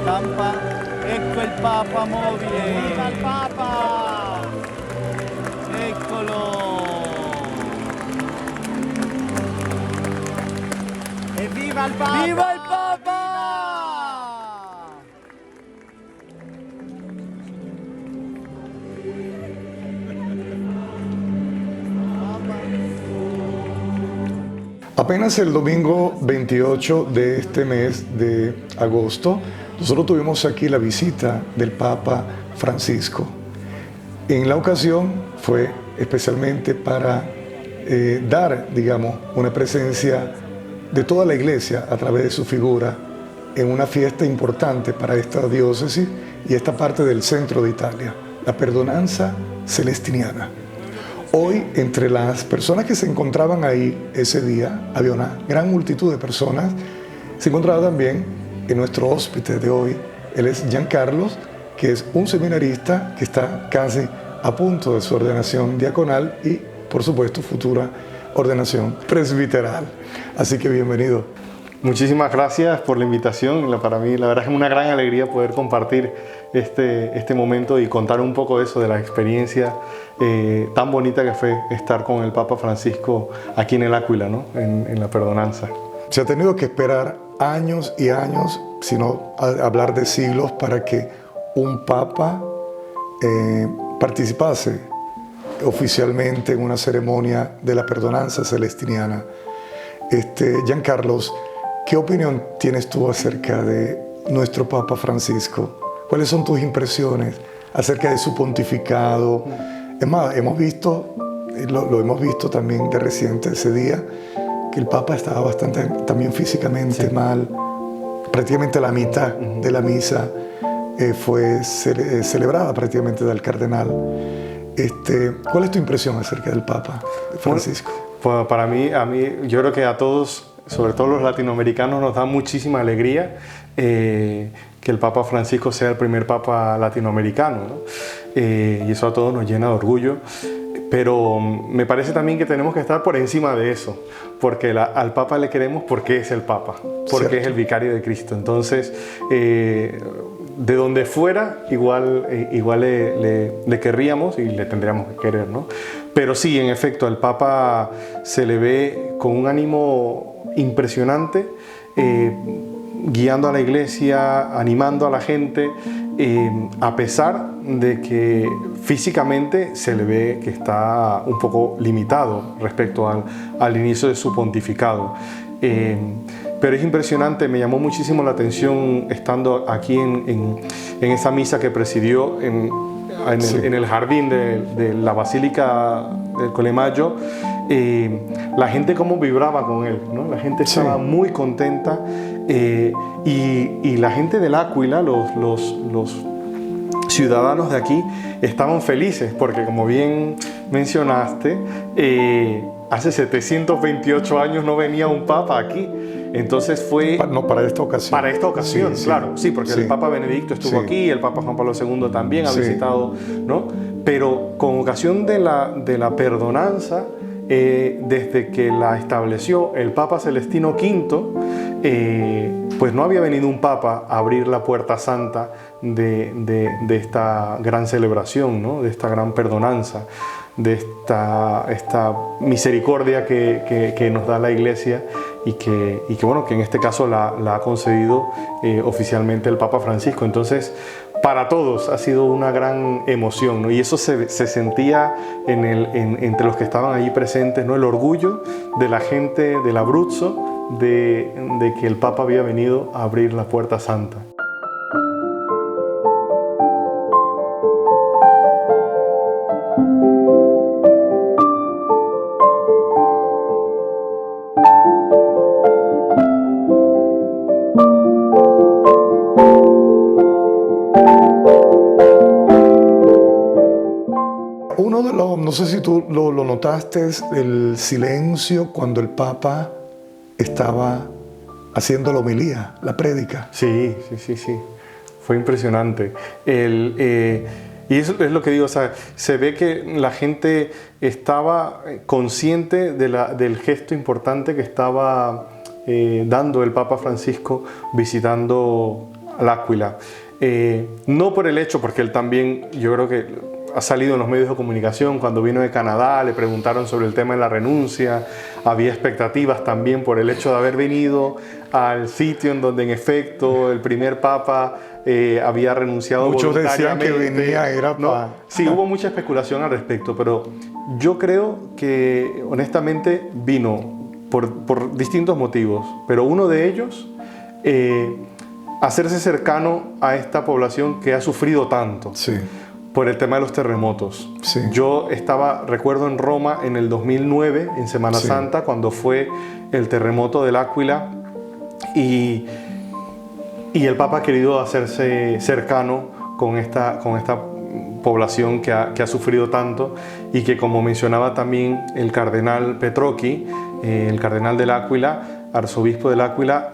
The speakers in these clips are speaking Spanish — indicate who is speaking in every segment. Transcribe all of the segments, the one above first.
Speaker 1: stampa. Ecco il Papa mobile, viva il Papa! Eccolo! E viva il Papa! Viva il Papa!
Speaker 2: Apenas el domingo 28 de este mes de agosto, nosotros tuvimos aquí la visita del Papa Francisco. En la ocasión fue especialmente para dar, digamos, una presencia de toda la Iglesia a través de su figura en una fiesta importante para esta diócesis y esta parte del centro de Italia, la Perdonanza Celestiniana. Hoy, entre las personas que se encontraban ahí ese día, había una gran multitud de personas. Se encontraba también en nuestro hóspede de hoy. Él es Giancarlo, que es un seminarista que está casi a punto de su ordenación diaconal y, por supuesto, futura ordenación presbiteral. Así que bienvenido.
Speaker 3: Muchísimas gracias por la invitación. Para mí, la verdad, es una gran alegría poder compartir este momento y contar un poco de eso, de la experiencia tan bonita que fue estar con el Papa Francisco aquí en el Áquila, ¿no? en la Perdonanza.
Speaker 2: Se ha tenido que esperar años y años, sino hablar de siglos, para que un Papa participase oficialmente en una ceremonia de la Perdonanza Celestiniana. Giancarlo, ¿qué opinión tienes tú acerca de nuestro Papa Francisco? ¿Cuáles son tus impresiones acerca de su pontificado? Es más, hemos visto, lo hemos visto también de reciente ese día, que el Papa estaba bastante también físicamente mal. Prácticamente la mitad de la misa fue celebrada prácticamente del cardenal. ¿Cuál es tu impresión acerca del Papa Francisco?
Speaker 3: Bueno, para mí, yo creo que a todos, sobre todo los latinoamericanos, nos da muchísima alegría que el Papa Francisco sea el primer Papa latinoamericano, ¿no? Y eso a todos nos llena de orgullo. Pero me parece también que tenemos que estar por encima de eso, porque al Papa le queremos porque es el Papa, porque
Speaker 2: Cierto.
Speaker 3: es el vicario de Cristo. Entonces, de donde fuera, igual le querríamos y le tendríamos que querer, ¿no? Pero sí, en efecto, al Papa se le ve con un ánimo impresionante, guiando a la Iglesia, animando a la gente, a pesar de que físicamente se le ve que está un poco limitado respecto al inicio de su pontificado. Pero es impresionante, me llamó muchísimo la atención estando aquí en esa misa que presidió en el jardín de la Basílica del Colemaggio, la gente cómo vibraba con él, ¿no? La gente estaba muy contenta y la gente del Áquila, los ciudadanos de aquí, estaban felices porque, como bien mencionaste, hace 728 años no venía un papa aquí. Entonces fue...
Speaker 2: No, para esta ocasión.
Speaker 3: Para esta ocasión,
Speaker 2: sí,
Speaker 3: claro. Sí, porque el Papa Benedicto estuvo aquí, el Papa Juan Pablo II también ha visitado, ¿no? Pero con ocasión de la perdonanza, desde que la estableció el Papa Celestino V, pues no había venido un Papa a abrir la puerta santa de esta gran celebración, ¿no? De esta gran perdonanza, de esta misericordia que nos da la Iglesia y que bueno, que en este caso la ha concedido oficialmente el Papa Francisco. Entonces, para todos ha sido una gran emoción, ¿no? Y eso se sentía entre los que estaban allí presentes, ¿no? El orgullo de la gente del Abruzzo de que el Papa había venido a abrir la puerta santa.
Speaker 2: No sé si tú lo notaste, el silencio cuando el Papa estaba haciendo la homilía, la prédica.
Speaker 3: Sí. Fue impresionante. Y eso es lo que digo, o sea, se ve que la gente estaba consciente del gesto importante que estaba dando el Papa Francisco visitando L'Aquila. No por el hecho, porque él también, yo creo que ha salido en los medios de comunicación, cuando vino de Canadá le preguntaron sobre el tema de la renuncia, había expectativas también por el hecho de haber venido al sitio en donde en efecto el primer papa había renunciado
Speaker 2: Muchos decían
Speaker 3: voluntariamente.
Speaker 2: que venía era
Speaker 3: ¿no?
Speaker 2: para...
Speaker 3: Sí, hubo mucha especulación al respecto, pero yo creo que honestamente vino por distintos motivos, pero uno de ellos, hacerse cercano a esta población que ha sufrido tanto.
Speaker 2: Sí.
Speaker 3: Por el tema de los terremotos.
Speaker 2: Sí.
Speaker 3: Yo recuerdo en Roma en el 2009, en Semana
Speaker 2: Sí.
Speaker 3: Santa, cuando fue el terremoto del L'Aquila, y el Papa ha querido hacerse cercano con esta población que ha sufrido tanto, y que, como mencionaba también el cardenal Petrocchi, el cardenal de L'Aquila, arzobispo de L'Aquila,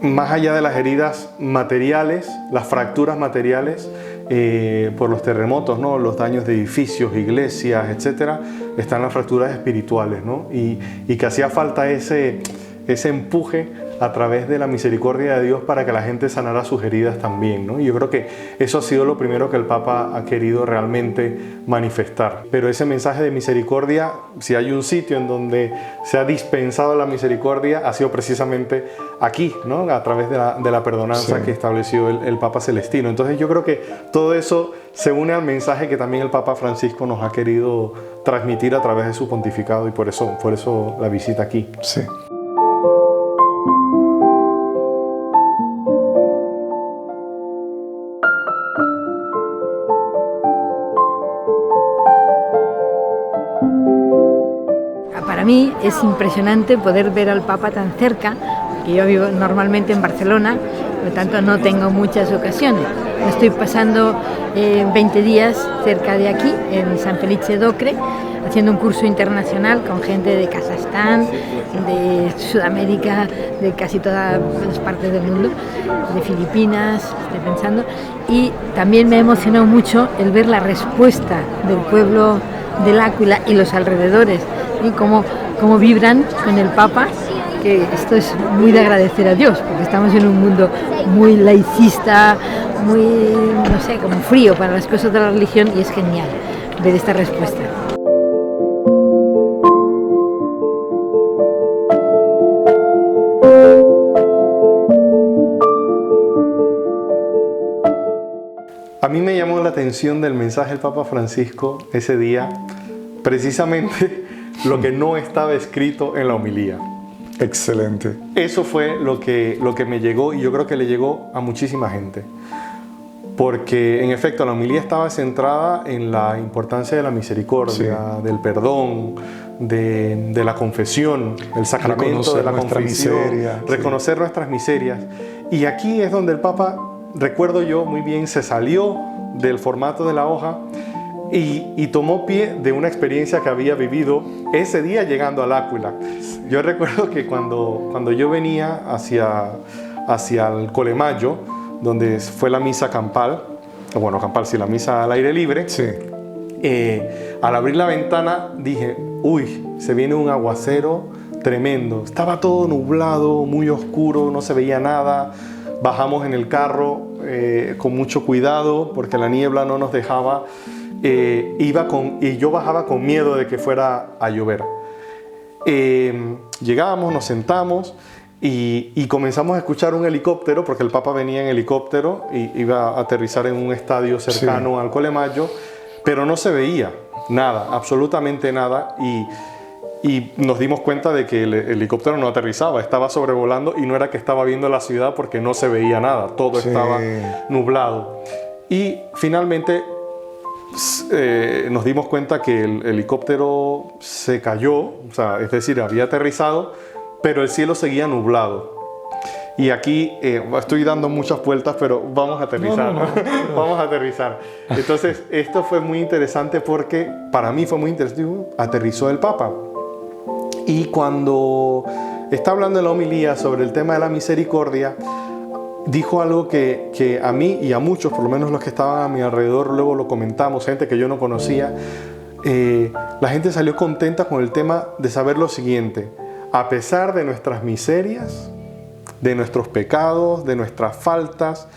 Speaker 3: más allá de las heridas materiales, las fracturas materiales, por los terremotos, ¿no? Los daños de edificios, iglesias, etcétera, están las fracturas espirituales, ¿no? Y que hacía falta ese empuje a través de la misericordia de Dios para que la gente sanara sus heridas también, ¿no? Y yo creo que eso ha sido lo primero que el Papa ha querido realmente manifestar. Pero ese mensaje de misericordia, si hay un sitio en donde se ha dispensado la misericordia, ha sido precisamente aquí, ¿no? A través de la perdonanza
Speaker 2: Sí.
Speaker 3: que estableció el Papa Celestino. Entonces yo creo que todo eso se une al mensaje que también el Papa Francisco nos ha querido transmitir a través de su pontificado, y por eso la visita aquí.
Speaker 2: Sí.
Speaker 4: Para mí es impresionante poder ver al Papa tan cerca, porque yo vivo normalmente en Barcelona, por lo tanto no tengo muchas ocasiones. Estoy pasando 20 días cerca de aquí, en San Felice d'Ocre, haciendo un curso internacional con gente de Kazajstán, de Sudamérica, de casi todas las partes del mundo, de Filipinas, estoy pensando, y también me ha emocionado mucho el ver la respuesta del pueblo de L'Aquila y los alrededores, y cómo vibran con el Papa, que esto es muy de agradecer a Dios, porque estamos en un mundo muy laicista, muy, no sé, como frío para las cosas de la religión, y es genial ver esta respuesta.
Speaker 3: A mí me llamó la atención del mensaje del Papa Francisco ese día, precisamente lo que no estaba escrito en la homilía.
Speaker 2: Excelente.
Speaker 3: Eso fue lo que me llegó, y yo creo que le llegó a muchísima gente. Porque en efecto la homilía estaba centrada en la importancia de la misericordia,
Speaker 2: Sí.
Speaker 3: del perdón, de la confesión, el sacramento de la
Speaker 2: Reconocer nuestra
Speaker 3: confesión,
Speaker 2: miseria, sí.
Speaker 3: reconocer nuestras miserias. Y aquí es donde el Papa, recuerdo yo muy bien, se salió del formato de la hoja y tomó pie de una experiencia que había vivido ese día llegando a L'Aquila. Yo recuerdo que cuando yo venía hacia el Colemaggio, donde fue la misa campal, bueno, campal sí, la misa al aire libre,
Speaker 2: Sí.
Speaker 3: al abrir la ventana dije, uy, se viene un aguacero tremendo. Estaba todo nublado, muy oscuro, no se veía nada. Bajamos en el carro con mucho cuidado porque la niebla no nos dejaba. Y yo bajaba con miedo de que fuera a llover. Llegamos, nos sentamos y comenzamos a escuchar un helicóptero, porque el Papa venía en helicóptero y iba a aterrizar en un estadio cercano al Colemaggio, pero no se veía nada, absolutamente nada, y nos dimos cuenta de que el helicóptero no aterrizaba, estaba sobrevolando, y no era que estaba viendo la ciudad porque no se veía nada, todo estaba nublado. Y finalmente nos dimos cuenta que el helicóptero se cayó, o sea, es decir, había aterrizado, pero el cielo seguía nublado. Y aquí estoy dando muchas vueltas, pero vamos a aterrizar.
Speaker 2: No.
Speaker 3: Vamos a aterrizar. Entonces, esto fue muy interesante porque para mí fue muy interesante. Aterrizó el Papa. Y cuando está hablando en la homilía sobre el tema de la misericordia, dijo algo que a mí y a muchos, por lo menos los que estaban a mi alrededor, luego lo comentamos, gente que yo no conocía, la gente salió contenta con el tema de saber lo siguiente: a pesar de nuestras miserias, de nuestros pecados, de nuestras faltas.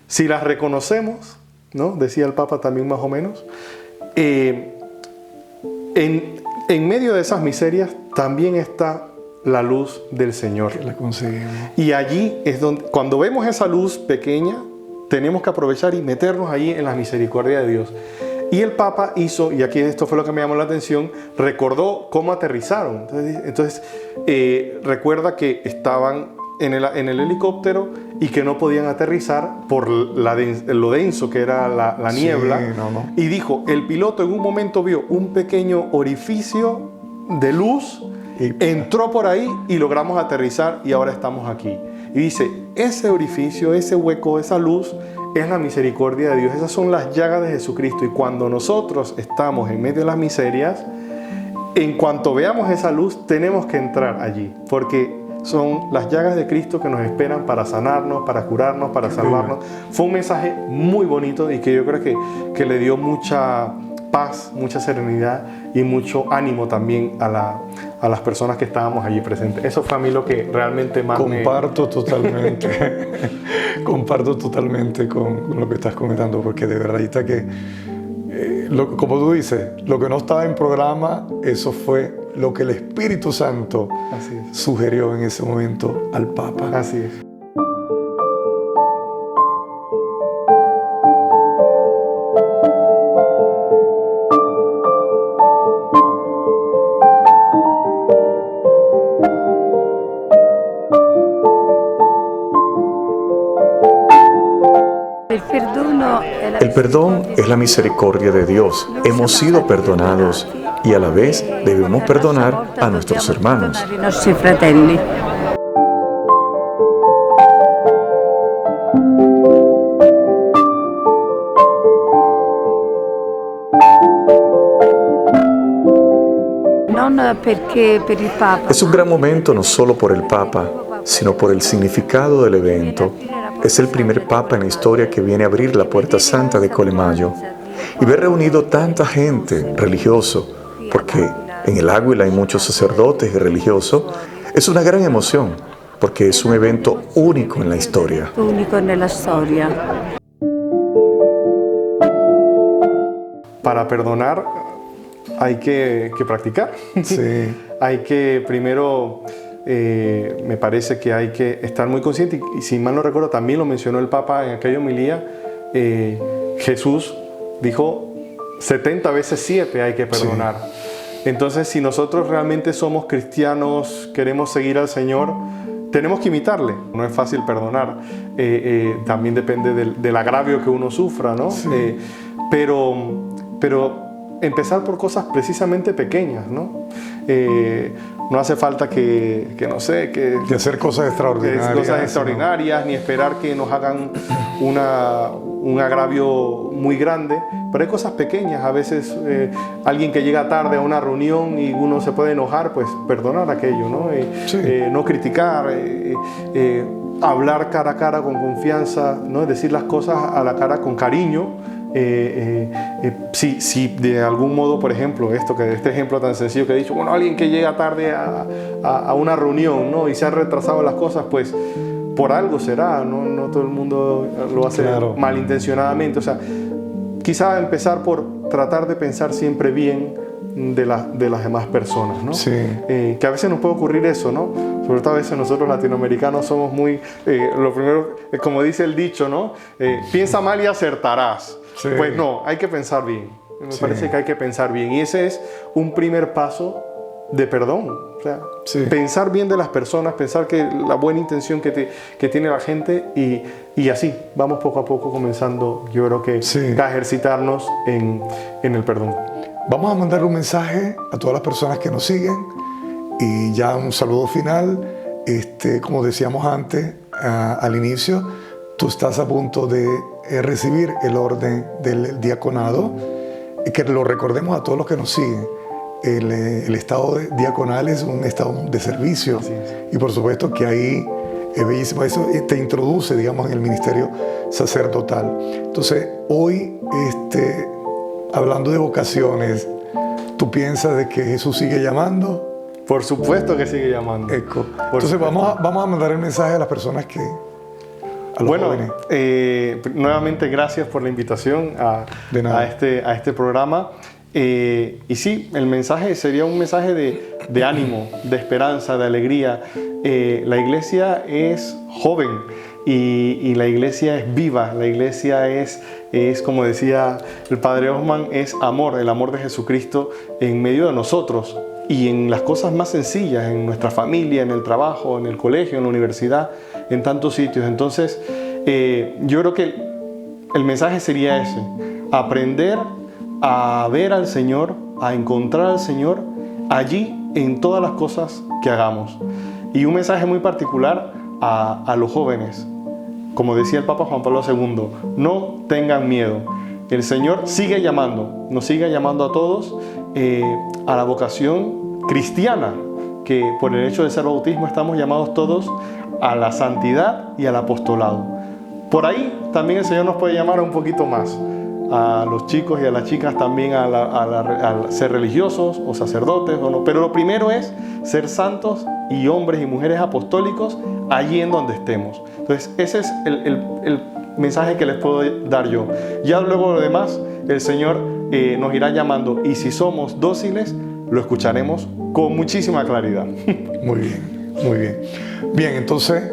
Speaker 3: Si las reconocemos, ¿no? Decía el Papa también más o menos, en medio de esas miserias también está la luz del Señor.
Speaker 2: Que la conseguimos.
Speaker 3: Y allí es donde, cuando vemos esa luz pequeña, tenemos que aprovechar y meternos allí en la misericordia de Dios. Y el Papa hizo, y aquí esto fue lo que me llamó la atención, recordó cómo aterrizaron. Entonces recuerda que estaban en el helicóptero y que no podían aterrizar por lo denso que era la niebla.
Speaker 2: Sí, no.
Speaker 3: Y dijo, el piloto en un momento vio un pequeño orificio de luz, entró por ahí y logramos aterrizar y ahora estamos aquí. Y dice, ese orificio, ese hueco, esa luz es la misericordia de Dios. Esas son las llagas de Jesucristo. Y cuando nosotros estamos en medio de las miserias, en cuanto veamos esa luz, tenemos que entrar allí. Porque son las llagas de Cristo que nos esperan para sanarnos, para curarnos, para salvarnos. Fue un mensaje muy bonito y que yo creo que le dio mucha paz, mucha serenidad y mucho ánimo también a las personas que estábamos allí presentes. Eso fue a mí lo que realmente más
Speaker 2: Comparto totalmente. Comparto totalmente con lo que estás comentando, porque de verdad está que, como tú dices, lo que no estaba en programa, eso fue lo que el Espíritu Santo sugirió en ese momento al Papa.
Speaker 3: Así es.
Speaker 5: El perdón es la misericordia de Dios. Hemos sido perdonados y a la vez debemos perdonar a nuestros hermanos. Es un gran momento no solo por el Papa, sino por el significado del evento. Es el primer Papa en la historia que viene a abrir la Puerta Santa de Colle Maggio. Y ver reunido tanta gente religioso, porque en el Águila hay muchos sacerdotes y religiosos, es una gran emoción, porque es un evento único en la historia.
Speaker 3: Para perdonar hay que practicar.
Speaker 2: Sí.
Speaker 3: Hay que primero... me parece que hay que estar muy consciente y si mal no recuerdo también lo mencionó el Papa en aquella homilía. Jesús dijo 70 veces 7 hay que perdonar. Sí. Entonces si nosotros realmente somos cristianos, queremos seguir al Señor, tenemos que imitarle. No es fácil perdonar, también depende del agravio que uno sufra, ¿no?
Speaker 2: Sí.
Speaker 3: Pero empezar por cosas precisamente pequeñas, ¿no? No hace falta que no sé, que
Speaker 2: hacer cosas extraordinarias.
Speaker 3: Ni esperar que nos hagan un agravio muy grande, pero hay cosas pequeñas. A veces alguien que llega tarde a una reunión y uno se puede enojar, pues perdonar aquello, ¿no? No criticar, hablar cara a cara con confianza, ¿no? Decir las cosas a la cara con cariño. Si de algún modo, por ejemplo, este ejemplo tan sencillo que he dicho, bueno, alguien que llega tarde a una reunión, ¿no? Y se han retrasado las cosas, pues por algo será, no todo el mundo lo hace malintencionadamente. O sea, quizá empezar por tratar de pensar siempre bien de las demás personas, ¿no?
Speaker 2: Sí.
Speaker 3: Que a veces nos puede ocurrir eso, ¿no? Sobre todo a veces nosotros latinoamericanos somos muy, lo primero, como dice el dicho, ¿no? Piensa mal y acertarás. Sí. Pues no, hay que pensar bien. Me parece que hay que pensar bien. Y ese es un primer paso de perdón. O sea, pensar bien de las personas, pensar que la buena intención que tiene la gente y así vamos poco a poco comenzando, yo creo que a ejercitarnos en el perdón.
Speaker 2: Vamos a mandar un mensaje a todas las personas que nos siguen y ya un saludo final. Como decíamos antes, al inicio, tú estás a punto de recibir el orden del diaconado, y que lo recordemos a todos los que nos siguen. El estado diaconal es un estado de servicio y por supuesto que ahí es bellísimo. Eso te introduce, digamos, en el ministerio sacerdotal. Entonces, hoy, hablando de vocaciones, ¿tú piensas de que Jesús sigue llamando?
Speaker 3: Por supuesto que sigue llamando.
Speaker 2: Eco.
Speaker 3: Por
Speaker 2: Entonces
Speaker 3: supuesto.
Speaker 2: vamos a mandar el mensaje a las personas a los
Speaker 3: Bueno,
Speaker 2: jóvenes.
Speaker 3: nuevamente gracias por la invitación
Speaker 2: De nada.
Speaker 3: a este programa. Y sí, el mensaje sería un mensaje de ánimo, de esperanza, de alegría. La iglesia es joven y la iglesia es viva. La iglesia es, como decía el padre Osman, es amor, el amor de Jesucristo en medio de nosotros y en las cosas más sencillas, en nuestra familia, en el trabajo, en el colegio, en la universidad, en tantos sitios. Entonces, yo creo que el mensaje sería ese: aprender a ver al Señor, a encontrar al Señor allí en todas las cosas que hagamos. Y un mensaje muy particular a los jóvenes. Como decía el Papa Juan Pablo II, no tengan miedo. El Señor sigue llamando, nos sigue llamando a todos a la vocación cristiana, que por el hecho de ser bautismo estamos llamados todos a la santidad y al apostolado. Por ahí también el Señor nos puede llamar un poquito más, a los chicos y a las chicas también a ser religiosos o sacerdotes o no. Pero lo primero es ser santos y hombres y mujeres apostólicos allí en donde estemos. Entonces ese es el mensaje que les puedo dar yo. Ya luego lo demás el Señor nos irá llamando, y si somos dóciles lo escucharemos con muchísima claridad.
Speaker 2: Muy bien, muy bien. Bien, entonces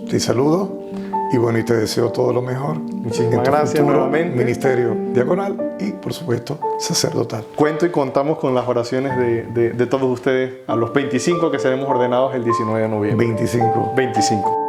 Speaker 2: te saludo y bueno, y te deseo todo lo mejor.
Speaker 3: Muchísimas
Speaker 2: en tu
Speaker 3: gracias
Speaker 2: futuro
Speaker 3: nuevamente.
Speaker 2: Ministerio diaconal y por supuesto sacerdotal.
Speaker 3: Cuento y contamos con las oraciones de todos ustedes a los 25 que seremos ordenados el 19 de noviembre.
Speaker 2: 25.
Speaker 3: 25.